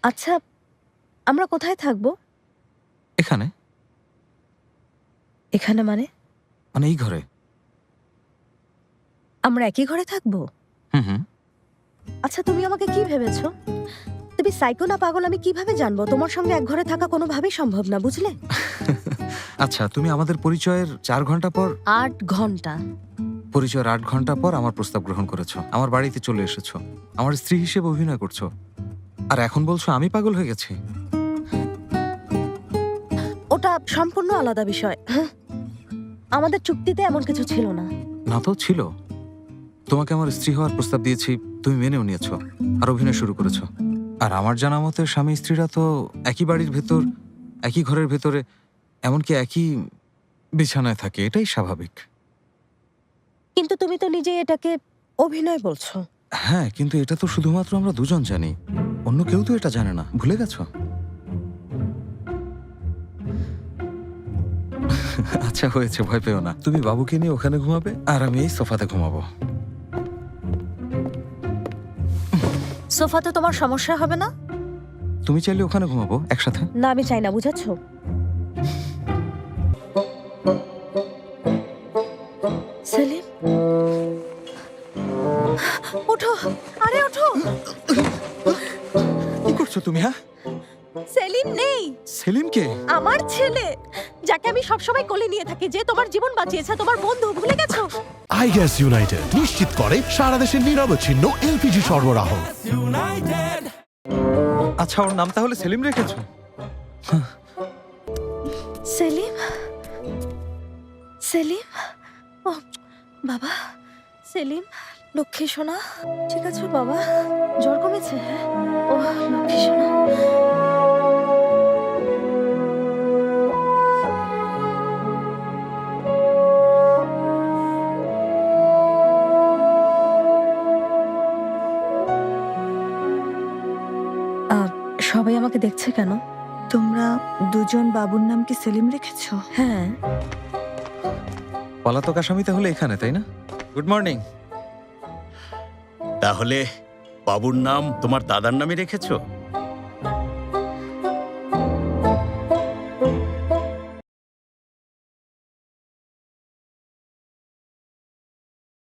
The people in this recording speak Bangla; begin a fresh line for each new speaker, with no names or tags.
আচ্ছা, আমরা কোথায় থাকবো?
এখানে।
এখানে মানে?
মানে এই ঘরে।
আমরা একই ঘরে থাকবো?
হুম।
আচ্ছা, তুমি আমাকে কি ভেবেছো? তুমি সাইকো না পাগল আমি কিভাবে জানবো? তোমার সঙ্গে এক ঘরে থাকা কোনোভাবেই সম্ভব না, বুঝলে?
আচ্ছা, তুমি আমাদের পরিচয়ের 4 ঘন্টা পর
8 ঘন্টা।
পরিচয়ের 8 ঘন্টা পর আমার প্রস্তাব গ্রহণ করেছো, আমার বাড়িতে চলে এসেছো, আমার স্ত্রী হিসেবে অভিনয় করছো, আর এখন বলছো আমি পাগল হয়ে গেছি।
ওটা সম্পূর্ণ আলাদা বিষয়। আমাদের চুক্তিতে এমন কিছু ছিল না।
না তো ছিল। তোমাকে আমার স্ত্রী হওয়ার প্রস্তাব দিয়েছি, তুমি মেনেও নিয়েছো আর অভিনয় শুরু করেছো। আর আমার জানা মতে স্বামী স্ত্রীরা তো একই বাড়ির ভেতর, একই ঘরের ভেতরে, এমনকি একই বিছানায় থাকে, এটাই স্বাভাবিক।
কিন্তু তুমি তো নিজে এটাকে অভিনয় বলছো।
হ্যাঁ, কিন্তু এটা তো শুধুমাত্র আমরা দুজন জানি, অন্য কেউ তো এটা জানে না। ভুলে গেছো? আচ্ছা হয়েছে, ভয় পেও না। তুমি বাবুকে নিয়ে ওখানে ঘুমাবে আর আমি এই সোফাতে ঘুমাবো।
সোফাতে তোমার সমস্যা হবে না?
তুমি চাইলে ওখানে ঘুমাবো একসাথে।
না, আমি চাই না, বুঝাচ্ছো? সেলিম, ওঠো, আরে ওঠো।
কি করছো তুমি? হ্যাঁ,
সেলিম নেই।
সেলিমকে?
আমার ছেলে, যাকে আমি সবসময় কোলে নিয়ে থাকি, যে তোমার জীবন বাঁচিয়েছে, তোমার বন্ধু, ভুলে গেছো?
আইগ্যাস ইউনাইটেড নিশ্চিত করে সারা দেশের নিরবচ্ছিন্ন এলপিজি সরবরাহ।
আচ্ছা, ওর নাম তাহলে সেলিম রেখেছো?
সেলিম, সেলিম, ও বাবা, সেলিম, লক্ষ্মী সোনা, ঠিক আছে বাবা? জ্বর কমেছে? হ্যাঁ, ও লক্ষ্মী সোনা। সবাই আমাকে দেখছে কেন?
তোমরা দুজন বাবুর নাম কি সেলিম রেখেছো?
হ্যাঁ।
পলাতক আসামি তাহলে এখানে, তাই না? Good morning.
তাহলে বাবুর নাম তোমার দাদার নামে রেখেছো?